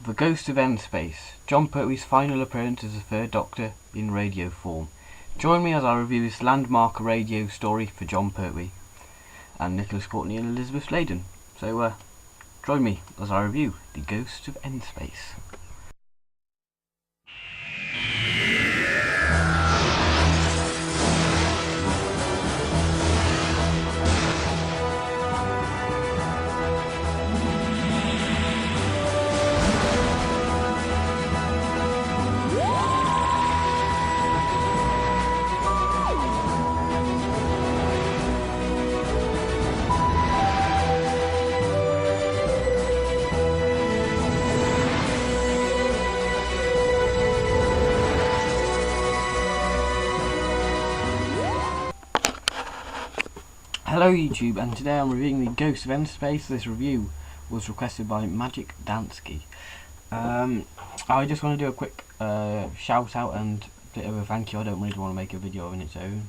The Ghost of N-Space, Jon Pertwee's final appearance as the Third Doctor in radio form. Join me as I review this landmark radio story for Jon Pertwee and Nicholas Courtney and Elizabeth Sladen. So join me as I review The Ghost of N-Space. Hello YouTube, and today I'm reviewing The Ghost of N-Space. This review was requested by Magic Dansky. I just want to do a quick shout out and a bit of a thank you. I don't really want to make a video on its own.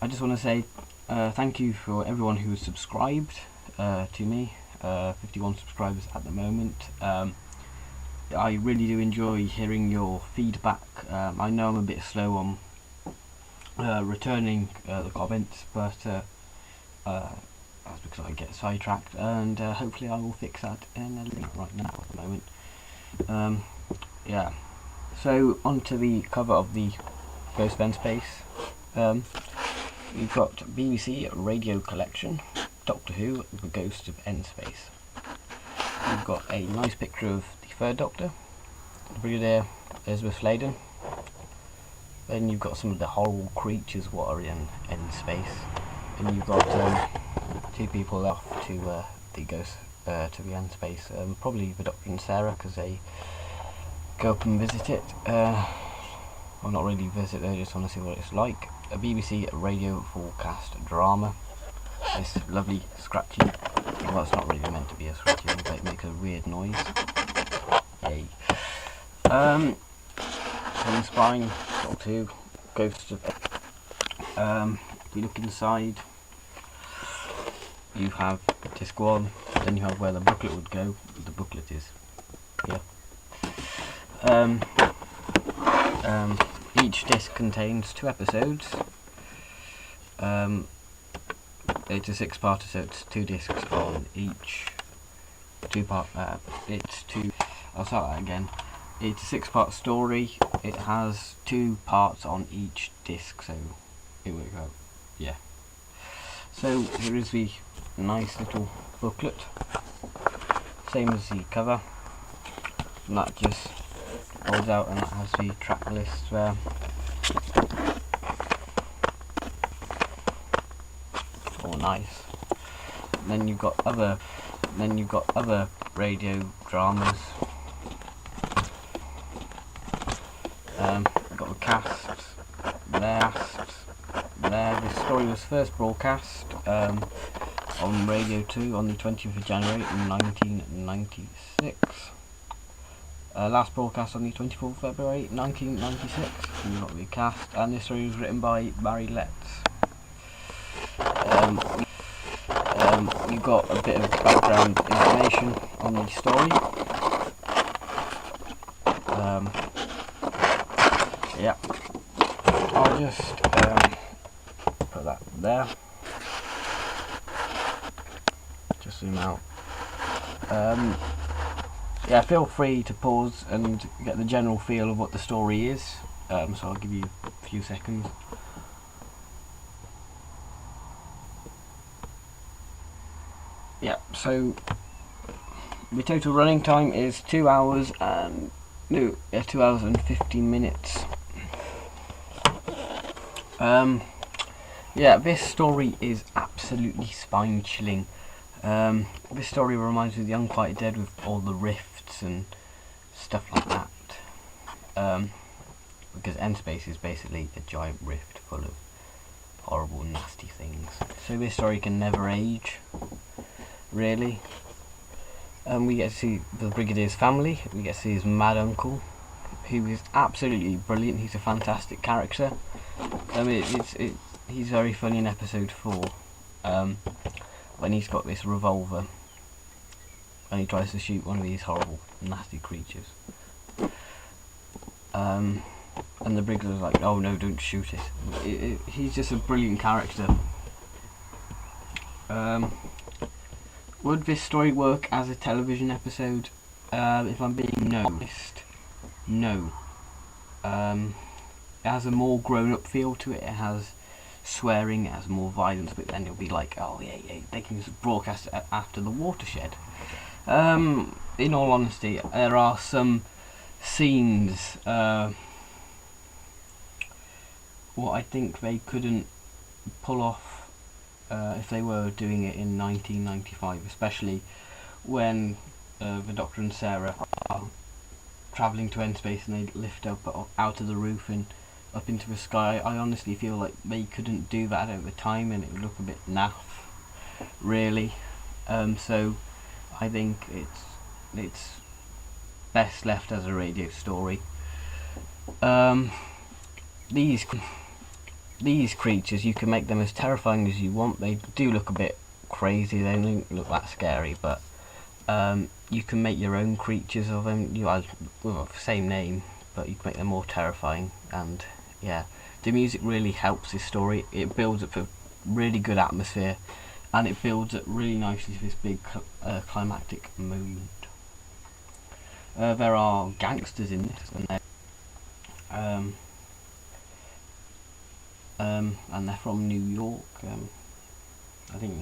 I just want to say thank you for everyone who has subscribed to me. 51 subscribers at the moment. I really do enjoy hearing your feedback. I know I'm a bit slow on returning the comments, but that's because I get sidetracked, and hopefully I will fix that in a link right now at the moment. Yeah, so onto the cover of the Ghost of N-Space. We've got BBC Radio Collection, Doctor Who, The Ghost of N-Space. We've got a nice picture of the Third Doctor, Brigadier Elizabeth Sladen. Then you've got some of the horrible creatures what are in space, and you've got two people off to the Ghost to the N-Space. Probably the Doctor and Sarah, because they go up and visit it. Well, not really visit. They just want to see what it's like. A BBC radio forecast drama. This lovely scratchy. Well, it's not really meant to be a scratchy thing, but it makes a weird noise. Yay. From the spine. To Ghost of if you look inside, you have disc 1, then you have where the booklet would go. The booklet is here. Each disc contains 2 episodes. It's a 6-parter, so it's 2 discs on each. I'll start that again. It's a 6-part story. It has 2 parts on each disc, so here we go. Yeah. So here is the nice little booklet, same as the cover, and that just folds out, and that has the track list there. Oh, nice. And then you've got other radio dramas. Got the cast there. The story was first broadcast on Radio 2 on the 20th of January in 1996. Last broadcast on the 24th of February 1996. You've got the cast, and this story was written by Barry Letts. You've got a bit of background information on the story. Yeah, I'll just put that there. Just zoom out. Yeah, feel free to pause and get the general feel of what the story is. So I'll give you a few seconds. Yeah, so the total running time is 2 hours and 2 hours and 15 minutes. Yeah, this story is absolutely spine-chilling. This story reminds me of The Unquiet Dead, with all the rifts and stuff like that. Because N-Space is basically a giant rift full of horrible, nasty things. So this story can never age, really. We get to see the Brigadier's family. We get to see his mad uncle, who is absolutely brilliant. He's a fantastic character. He's very funny in episode 4, when he's got this revolver and he tries to shoot one of these horrible, nasty creatures. And the Briggs's like, oh no, don't shoot it. He's just a brilliant character. Would this story work as a television episode? If I'm being honest, no. It has a more grown-up feel to it. It has swearing, it has more violence, but then it'll be like, oh yeah, they can just broadcast it after the watershed. In all honesty, there are some scenes what I think they couldn't pull off if they were doing it in 1995, especially when the Doctor and Sarah are travelling to end space and they lift up out of the roof and up into the sky. I honestly feel like they couldn't do that at the time, and it would look a bit naff, really. So I think it's best left as a radio story. These creatures, you can make them as terrifying as you want. They do look a bit crazy, they don't look that scary, but you can make your own creatures of them. You have the same name, but you can make them more terrifying. And yeah, the music really helps this story. It builds up a really good atmosphere, and it builds up really nicely for this big climactic moment. There are gangsters in this, and they're from New York. I think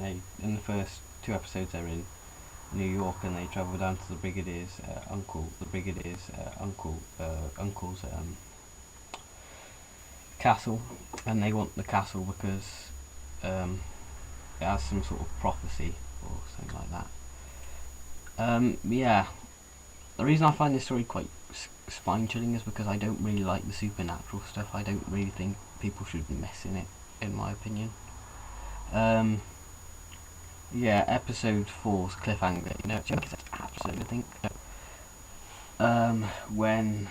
in the first 2 episodes they're in New York, and they travel down to the Brigadier's uncle's castle, and they want the castle because it has some sort of prophecy or something like that. Yeah, the reason I find this story quite spine-chilling is because I don't really like the supernatural stuff. I don't really think people should mess in it, in my opinion. Yeah, episode 4's cliffhanger, you know, it's episode, I think. When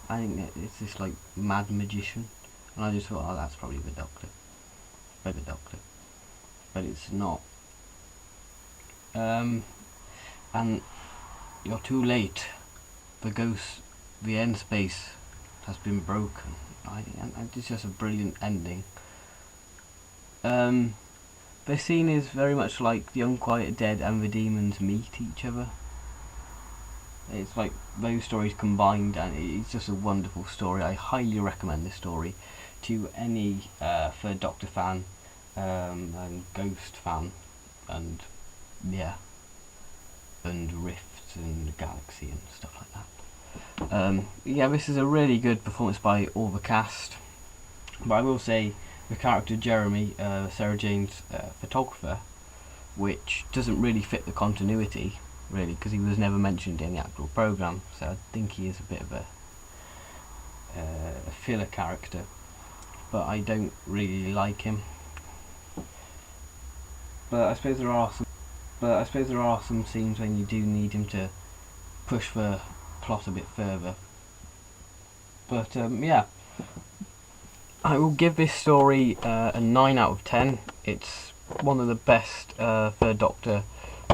I think it's this like mad magician, and I just thought, oh, that's probably the Doctor, but it's not. And you're too late. The end space has been broken. And it's just a brilliant ending. The scene is very much like the Unquiet Dead and the demons meet each other. It's like those stories combined, and it's just a wonderful story. I highly recommend this story to any Third Doctor fan and Ghost fan, and yeah, and Rifts and Galaxy and stuff like that. Yeah, this is a really good performance by all the cast, but I will say the character Jeremy, Sarah Jane's photographer, which doesn't really fit the continuity, really, because he was never mentioned in the actual programme, so I think he is a bit of a filler character, but I don't really like him. But I suppose there are some scenes when you do need him to push the plot a bit further. But yeah, I will give this story a 9 out of 10. It's one of the best Third Doctor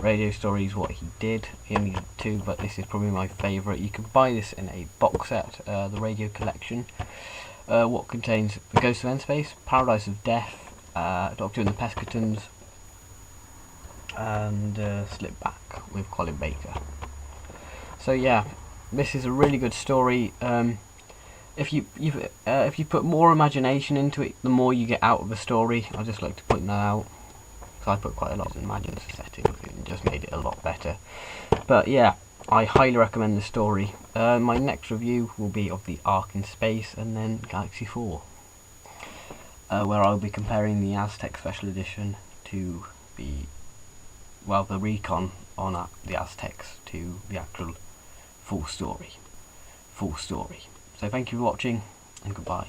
radio stories what he did. He only did 2, but this is probably my favourite. You can buy this in a box set, the radio collection, what contains The Ghost of N-Space, Paradise of Death, Doctor and the Pescatons, and Slip Back with Colin Baker. So yeah, this is a really good story. If you put more imagination into it, the more you get out of the story. I just like to point that out, because I put quite a lot of imaginative setting and just made it a lot better. But yeah, I highly recommend the story. My next review will be of the Ark in Space and then Galaxy 4, where I'll be comparing the Aztec Special Edition to the recon on the Aztecs to the actual full story. So thank you for watching, and goodbye.